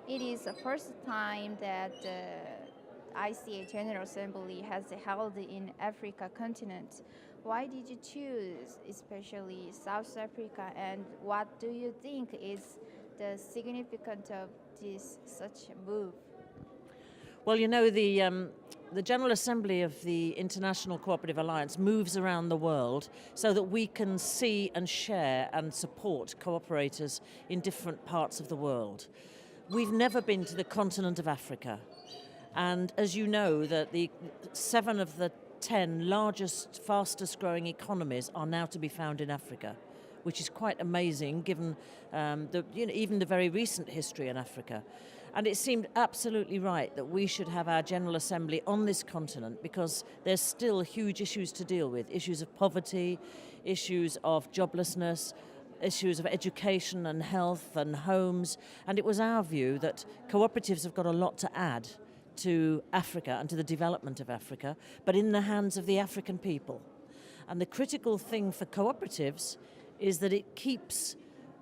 It is the first time that the ICA General Assembly has held in Africa continent. Why did you choose especially South Africa, and what do you think is the significance of this such a move? Well, the General Assembly of the International Cooperative Alliance moves around the world so that we can see and share and support cooperators in different parts of the world. We've never been to the continent of Africa, and as you know, that the 7 of the 10 largest, fastest growing economies are now to be found in Africa, which is quite amazing given even the very recent history in Africa. And it seemed absolutely right that we should have our General Assembly on this continent because there's still huge issues to deal with, issues of poverty, issues of joblessness, issues of education and health and homes. And it was our view that cooperatives have got a lot to add to Africa and to the development of Africa, but in the hands of the African people. And the critical thing for cooperatives is that it keeps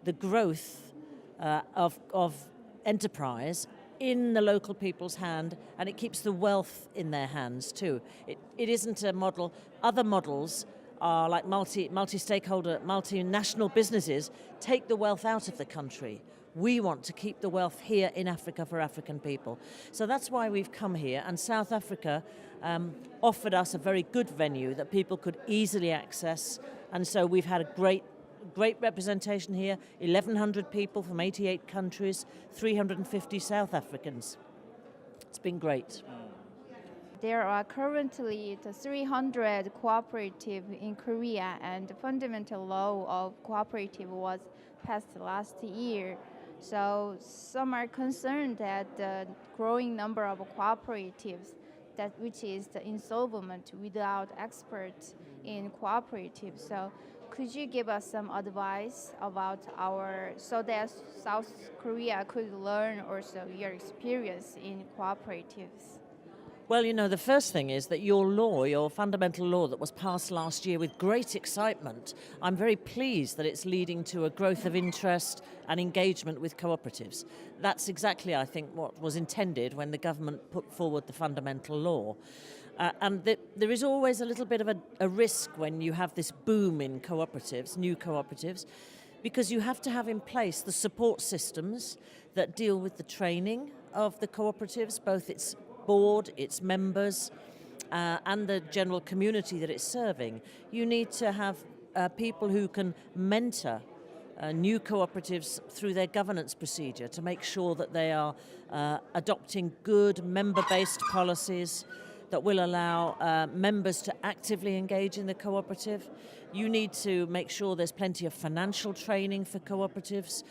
the growth of enterprise in the local people's hand, and it keeps the wealth in their hands too. It isn't a model. Other models are like multi-stakeholder, multinational businesses take the wealth out of the country. We want to keep the wealth here in Africa for African people. So that's why we've come here, and South Africa offered us a very good venue that people could easily access, and so we've had a great representation here, 1,100 people from 88 countries, 350 South Africans. It's been great. There are currently the 300 cooperative in Korea, and the fundamental law of cooperative was passed last year. So some are concerned that the growing number of cooperatives, that which is the insolvent without experts in cooperatives. So could you give us some advice about so that South Korea could learn also your experience in cooperatives? Well, the first thing is that your fundamental law that was passed last year with great excitement, I'm very pleased that it's leading to a growth of interest and engagement with cooperatives. That's exactly, I think, what was intended when the government put forward the fundamental law. There is always a little bit of a risk when you have this boom in cooperatives, new cooperatives, because you have to have in place the support systems that deal with the training of the cooperatives, both its board, its members, and the general community that it's serving. You need to have people who can mentor new cooperatives through their governance procedure to make sure that they are adopting good member-based policies that will allow members to actively engage in the cooperative. You need to make sure there's plenty of financial training for cooperatives.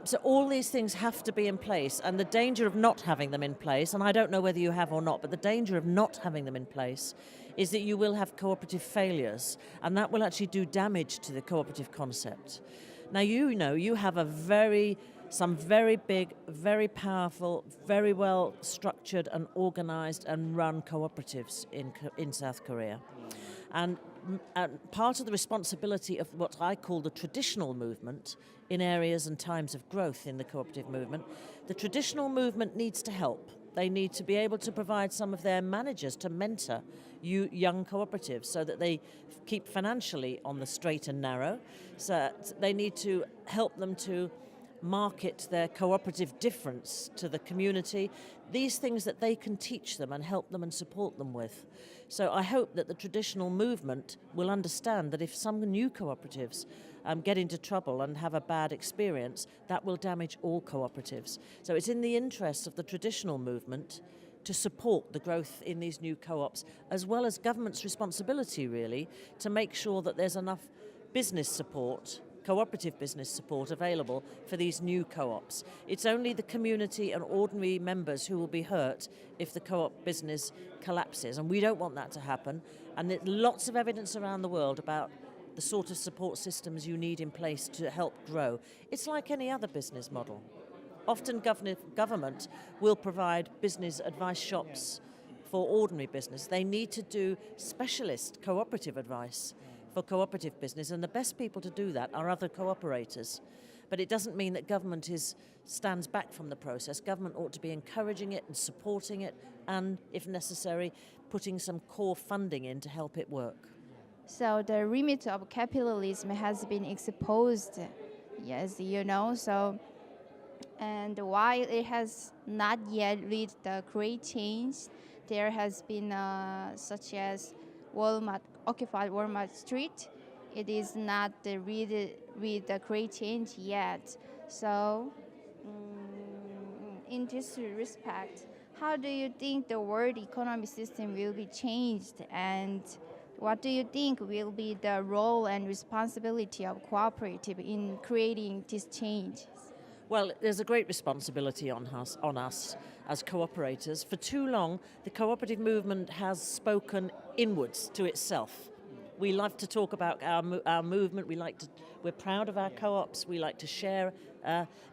So all these things have to be in place, and the danger of not having them in place, and I don't know whether you have or not, but the danger of not having them in place is that you will have cooperative failures, and that will actually do damage to the cooperative concept. Now, you have some very big, very powerful, very well structured and organized and run cooperatives in South Korea. And part of the responsibility of what I call the traditional movement in areas and times of growth in the cooperative movement, the traditional movement needs to help. They need to be able to provide some of their managers to mentor young cooperatives so that they keep financially on the straight and narrow. So they need to help them to market their cooperative difference to the community, these things that they can teach them and help them and support them with. So I hope that the traditional movement will understand that if some new cooperatives get into trouble and have a bad experience, that will damage all cooperatives. So it's in the interests of the traditional movement to support the growth in these new co-ops, as well as government's responsibility, really, to make sure that there's enough business support, cooperative business support available for these new co-ops. It's only the community and ordinary members who will be hurt if the co-op business collapses, and we don't want that to happen. And there's lots of evidence around the world about the sort of support systems you need in place to help grow. It's like any other business model. Often government will provide business advice shops for ordinary business. They need to do specialist cooperative advice for cooperative business, and the best people to do that are other cooperators. But it doesn't mean that government stands back from the process. Government ought to be encouraging it and supporting it, and, if necessary, putting some core funding in to help it work. So the remit of capitalism has been exposed, yes, and while it has not yet reached the great change, there has been such as Walmart occupied Walmart Street. It is not read the great change yet. So, in this respect, how do you think the world economic system will be changed, and what do you think will be the role and responsibility of cooperative in creating this change? Well, there's a great responsibility on us as cooperators. For too long, the cooperative movement has spoken inwards to itself. We like to talk about our movement. We're proud of our co-ops. We like to share,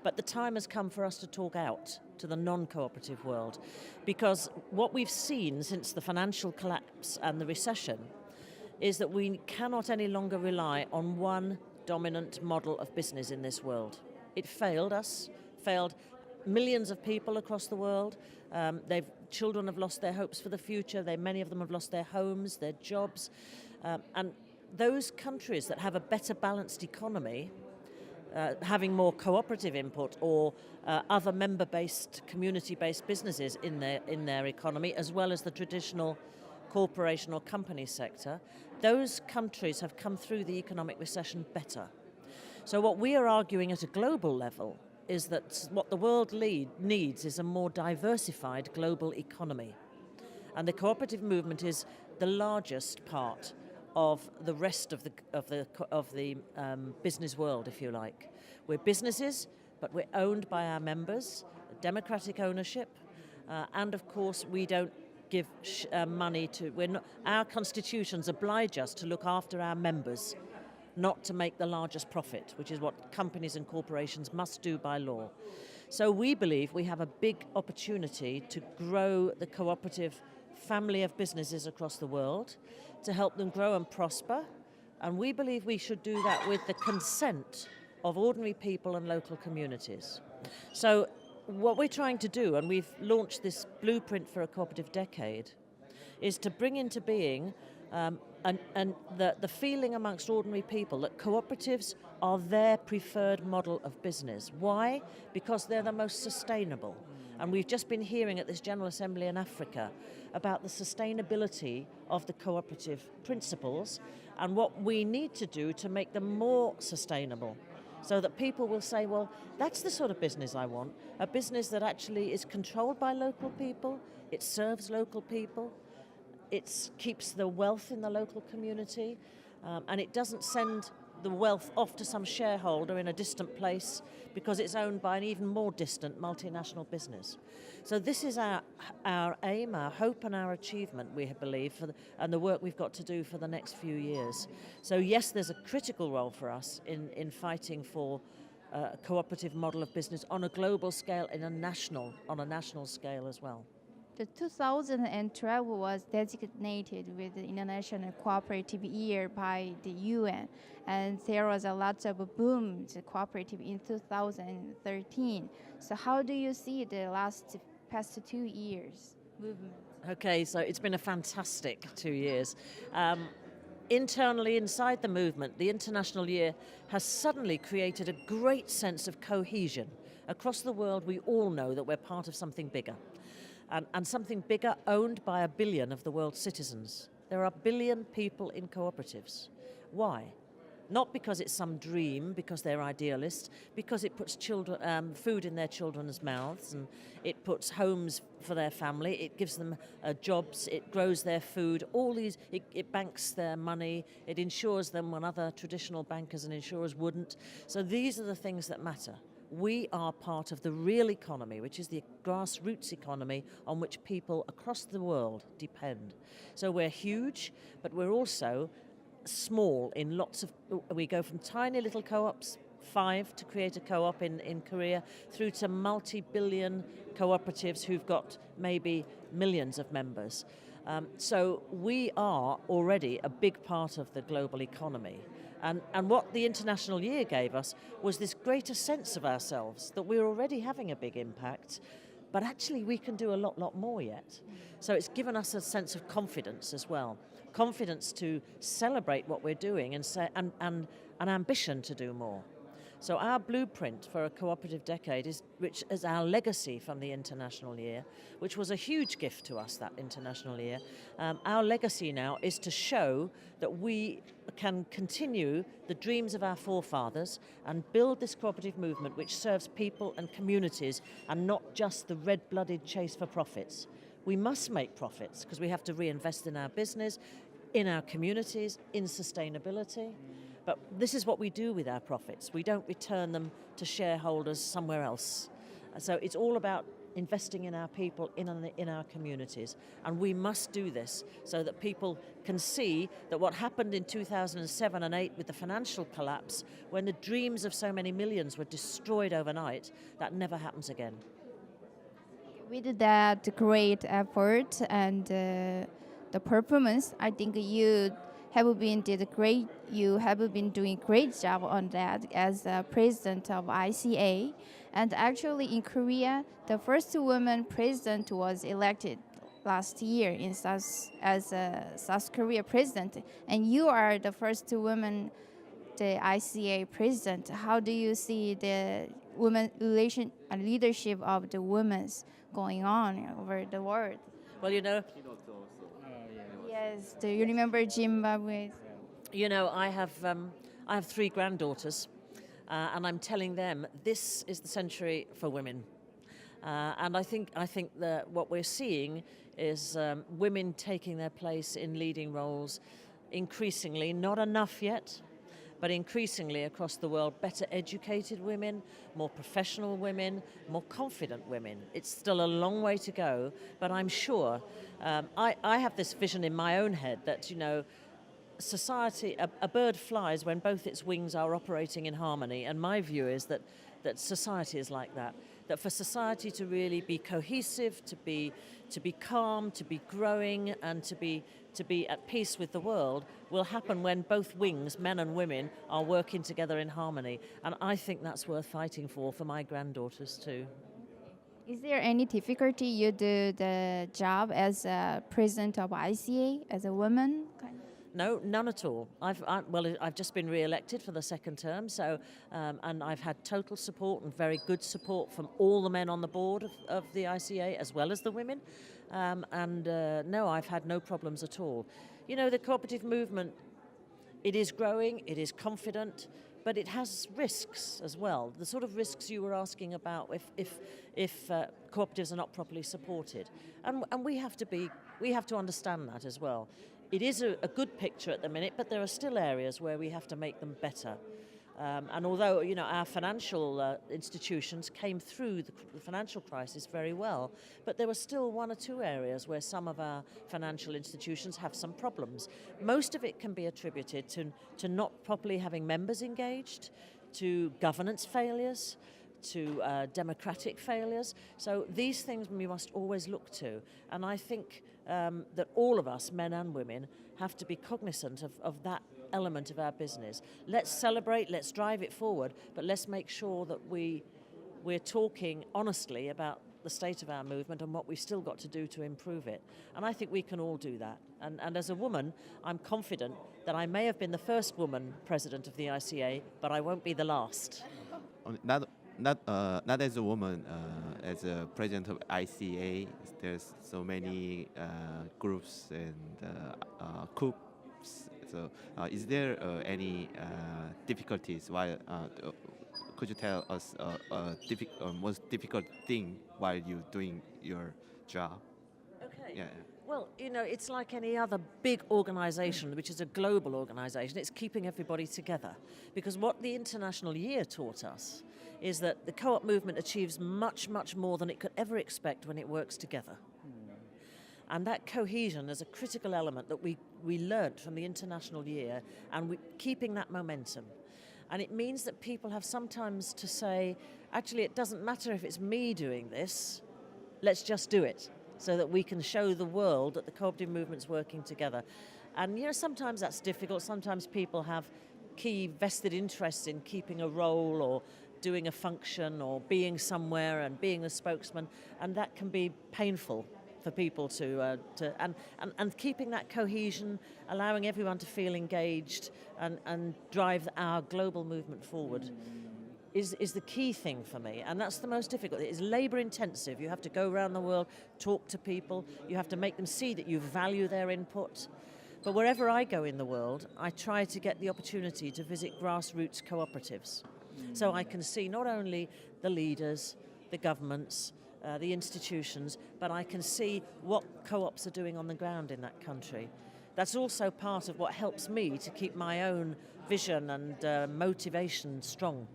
but the time has come for us to talk out to the non-cooperative world, because what we've seen since the financial collapse and the recession is that we cannot any longer rely on one dominant model of business in this world. It failed us, failed millions of people across the world. Children have lost their hopes for the future. Many of them have lost their homes, their jobs. And those countries that have a better balanced economy, having more cooperative input or other member-based, community-based businesses in their economy, as well as the traditional corporation or company sector, those countries have come through the economic recession better. So what we are arguing at a global level is that what the world needs is a more diversified global economy. And the cooperative movement is the largest part of the rest of the business world, if you like. We're businesses, but we're owned by our members, democratic ownership, and of course we don't give money to. Our constitutions oblige us to look after our members, not to make the largest profit, which is what companies and corporations must do by law. So we believe we have a big opportunity to grow the cooperative family of businesses across the world, to help them grow and prosper, and we believe we should do that with the consent of ordinary people and local communities. So what we're trying to do, and we've launched this blueprint for a cooperative decade, is to bring into being and the feeling amongst ordinary people that cooperatives are their preferred model of business. Why? Because they're the most sustainable. And we've just been hearing at this General Assembly in Africa about the sustainability of the cooperative principles and what we need to do to make them more sustainable, so that people will say, well, that's the sort of business I want, a business that actually is controlled by local people, it serves local people, it keeps the wealth in the local community, and it doesn't send the wealth off to some shareholder in a distant place because it's owned by an even more distant multinational business. So this is our aim, our hope and our achievement, we believe, and the work we've got to do for the next few years. So yes, there's a critical role for us in fighting for a cooperative model of business on a global scale, on a national scale as well. The 2012 was designated with the International Cooperative Year by the UN, and there was a lot of boom to cooperative in 2013. So how do you see the past 2 years movement? Okay, so it's been a fantastic 2 years. Internally, inside the movement, the International Year has suddenly created a great sense of cohesion. Across the world, we all know that we're part of something bigger. And something bigger owned by 1 billion of the world's citizens. There are 1 billion people in cooperatives. Why? Not because it's some dream, because they're idealists, because it puts food in their children's mouths, and it puts homes for their family, it gives them jobs, it grows their food, it banks their money, it insures them when other traditional bankers and insurers wouldn't. So these are the things that matter. We are part of the real economy, which is the grassroots economy on which people across the world depend. So we're huge, but we're also small in we go from tiny little co-ops, 5 to create a co-op in Korea, through to multi-billion cooperatives who've got maybe millions of members. So we are already a big part of the global economy. And what the International Year gave us was this greater sense of ourselves, that we're already having a big impact, but actually we can do a lot more yet. So it's given us a sense of confidence as well. Confidence to celebrate what we're doing and an ambition to do more. So our blueprint for a cooperative decade which is our legacy from the International Year, which was a huge gift to us, that International Year. Our legacy now is to show that we can continue the dreams of our forefathers and build this cooperative movement which serves people and communities and not just the red-blooded chase for profits. We must make profits because we have to reinvest in our business, in our communities, in sustainability. But this is what we do with our profits. We don't return them to shareholders somewhere else. So it's all about investing in our people, in our communities. And we must do this so that people can see that what happened in 2007 and 2008 with the financial collapse, when the dreams of so many millions were destroyed overnight, that never happens again. With that great effort and the performance, I think you have been doing great job on that as president of ICA. And actually in Korea, the first woman president was elected last year as South Korea president, and you are the first woman, the ICA president. How do you see the women relation and leadership of the women going on over the world? Well, Yes, do you remember Zimbabwe? I have 3 granddaughters, and I'm telling them this is the century for women. And I think that what we're seeing is women taking their place in leading roles increasingly, not enough yet, but increasingly across the world, better educated women, more professional women, more confident women. It's still a long way to go, but I'm sure, I have this vision in my own head that, society, a bird flies when both its wings are operating in harmony, and my view is that society is like that. That for society to really be cohesive, to be calm, to be growing, and to be at peace with the world will happen when both wings, men and women, are working together in harmony. And I think that's worth fighting for my granddaughters too. Is there any difficulty you do the job as a president of ICA as a woman? No, none at all. I've just been re-elected for the second term, so and I've had total support and very good support from all the men on the board of the ICA as well as the women, no, I've had no problems at all. The cooperative movement, it is growing, it is confident, but it has risks as well. The sort of risks you were asking about if cooperatives are not properly supported, and we have to understand that as well. It is a good picture at the minute, but there are still areas where we have to make them better. And although our financial institutions came through the financial crisis very well, but there were still 1 or 2 areas where some of our financial institutions have some problems. Most of it can be attributed to not properly having members engaged, to governance failures, to democratic failures. So these things we must always look to. And I think that all of us, men and women, have to be cognizant of that element of our business. Let's celebrate, let's drive it forward, but let's make sure that we're talking honestly about the state of our movement and what we've still got to do to improve it. And I think we can all do that. And as a woman, I'm confident that I may have been the first woman president of the ICA, but I won't be the last. Not as a woman, as a president of ICA, there's so many groups and coups. So, is there any difficulties? Could you tell us most difficult thing while you're doing your job? Okay. Yeah. Well, it's like any other big organization, which is a global organization. It's keeping everybody together. Because what the International Year taught us is that the co-op movement achieves much, much more than it could ever expect when it works together. And that cohesion is a critical element that we learnt from the International Year, and keeping that momentum. And it means that people have sometimes to say, actually, it doesn't matter if it's me doing this, let's just do it. so that we can show the world that the cooperative movement's working together. And sometimes that's difficult. Sometimes people have key vested interests in keeping a role or doing a function or being somewhere and being a spokesman, and that can be painful for people and keeping that cohesion, allowing everyone to feel engaged and drive our global movement forward is the key thing for me, and that's the most difficult. It is labour intensive. You have to go around the world, talk to people, you have to make them see that you value their input. But wherever I go in the world, I try to get the opportunity to visit grassroots cooperatives. So I can see not only the leaders, the governments, the institutions, but I can see what co-ops are doing on the ground in that country. That's also part of what helps me to keep my own vision and motivation strong.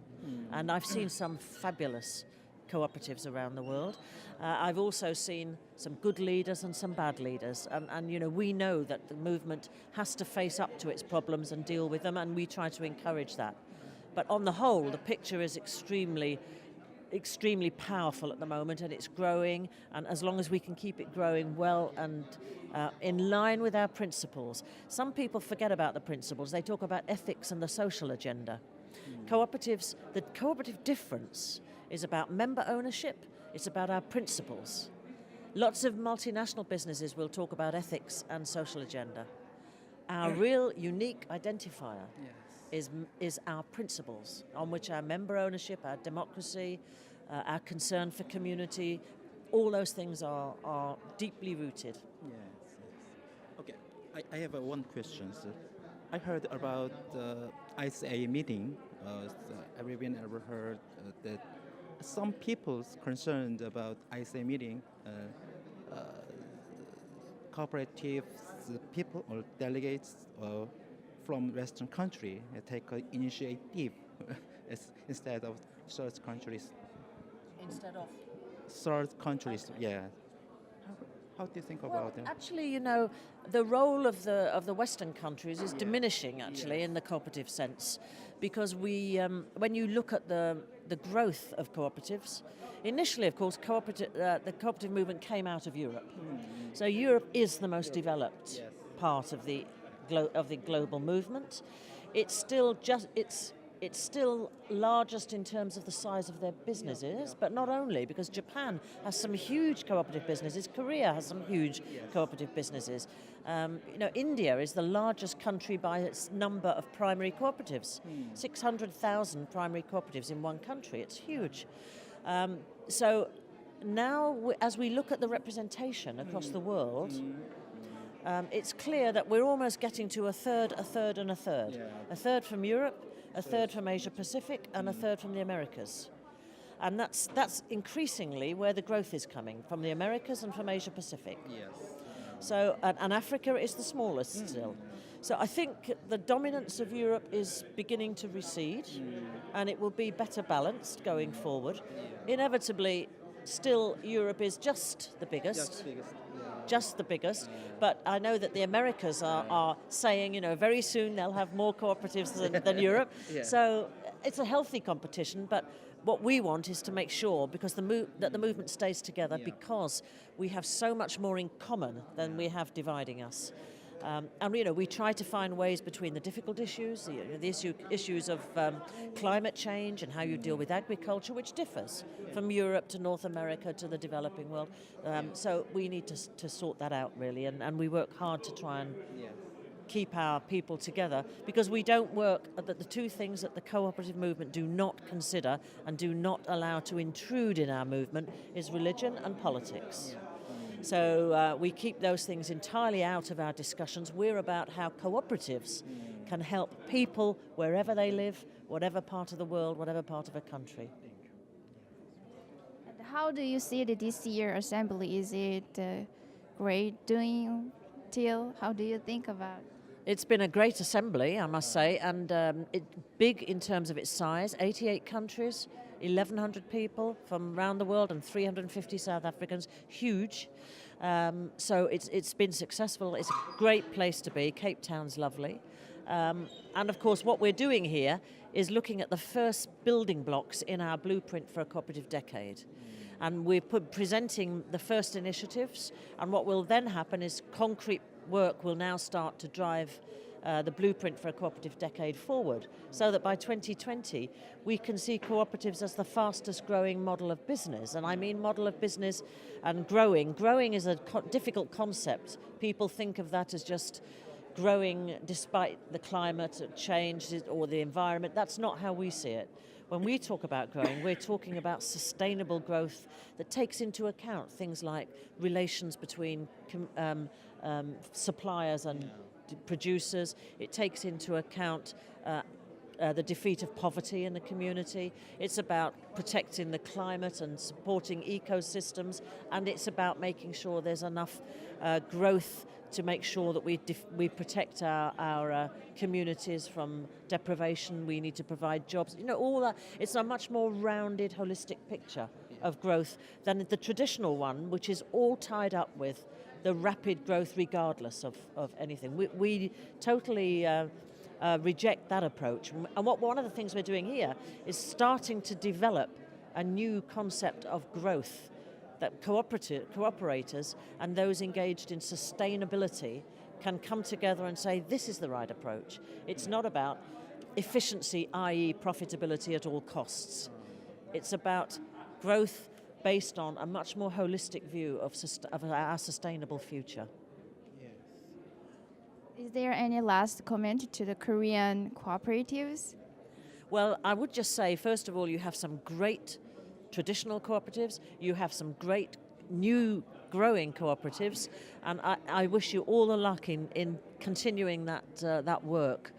And I've seen some fabulous cooperatives around the world. I've also seen some good leaders and some bad leaders. And we know that the movement has to face up to its problems and deal with them, and we try to encourage that. But on the whole, the picture is extremely powerful at the moment, and it's growing, and as long as we can keep it growing well and in line with our principles. Some people forget about the principles. They talk about ethics and the social agenda. Cooperatives, the cooperative difference is about member ownership, it's about our principles. Lots of multinational businesses will talk about ethics and social agenda. Our real unique identifier is our principles, on which our member ownership, our democracy, our concern for community, all those things are deeply rooted. Yes. Okay, I have one question. So I heard about the ICA meeting. Everyone ever heard that some people's concerned about ICA meeting, cooperative people or delegates from Western country take an initiative instead of third countries. Instead of? Third countries, Okay. yeah. How do you think about that? Actually, the role of the Western countries is diminishing, actually, in the cooperative sense, because when you look at the growth of cooperatives, initially, of course, the cooperative movement came out of Europe. So Europe is the most developed part of the global movement. It's still largest in terms of the size of their businesses, but not only, because Japan has some huge cooperative businesses, Korea has some huge cooperative businesses. India is the largest country by its number of primary cooperatives, 600,000 primary cooperatives in one country. It's huge. So now, as we look at the representation across the world, it's clear that we're almost getting to a third, and a third. A third from Europe, a third from Asia Pacific, and a third from the Americas. And that's increasingly where the growth is coming, from the Americas and from Asia Pacific. Yes. So, and Africa is the smallest still. So I think the dominance of Europe is beginning to recede, and it will be better balanced going forward. Inevitably, still Europe is just the biggest. Just the biggest, but I know that the Americas are saying, very soon they'll have more cooperatives than Europe. So it's a healthy competition, but what we want is to make sure, because that the movement stays together, because we have so much more in common than we have dividing us. And we try to find ways between the difficult issues, the issues of climate change and how you deal with agriculture, which differs from Europe to North America to the developing world. So we need to sort that out, really, and we work hard to try and keep our people together, because we don't work at the two things that the cooperative movement do not consider and do not allow to intrude in our movement is religion and politics. So we keep those things entirely out of our discussions. We're about how cooperatives can help people wherever they live, whatever part of the world, whatever part of a country. And how do you see this year assembly? Is it great doing till? How do you think about it? It's been a great assembly, I must say, and big in terms of its size, 88 countries, 1,100 people from around the world and 350 South Africans, huge. So it's been successful. It's a great place to be. Cape Town's lovely. And of course what we're doing here is looking at the first building blocks in our blueprint for a cooperative decade. And we're presenting the first initiatives, and what will then happen is concrete work will now start to drive the blueprint for a cooperative decade forward, so that by 2020 we can see cooperatives as the fastest growing model of business. And I mean model of business and growing. Growing is a difficult concept. People think of that as just growing despite the climate change or the environment. That's not how we see it. When we talk about growing, we're talking about sustainable growth that takes into account things like relations between suppliers and producers. It takes into account the defeat of poverty in the community. It's about protecting the climate and supporting ecosystems, and it's about making sure there's enough growth to make sure that we protect our communities from deprivation. We need to provide jobs. You know, all that. It's a much more rounded, holistic picture of growth than the traditional one, which is all tied up with the rapid growth regardless of anything. We totally reject that approach. And one of the things we're doing here is starting to develop a new concept of growth that cooperators and those engaged in sustainability can come together and say, this is the right approach. It's not about efficiency, i.e. profitability at all costs. It's about growth based on a much more holistic view of our sustainable future. Is there any last comment to the Korean cooperatives? Well, I would just say, first of all, you have some great traditional cooperatives, you have some great new growing cooperatives, and I wish you all the luck in continuing that work.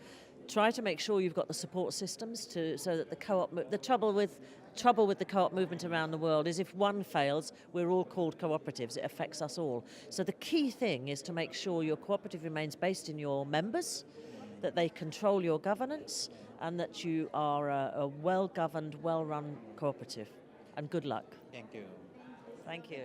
Try to make sure you've got the support systems so that the trouble with the co-op movement around the world is if one fails, we're all called cooperatives. It affects us all. So the key thing is to make sure your cooperative remains based in your members, that they control your governance, and that you are a well-governed, well-run cooperative. And good luck. Thank you. Thank you.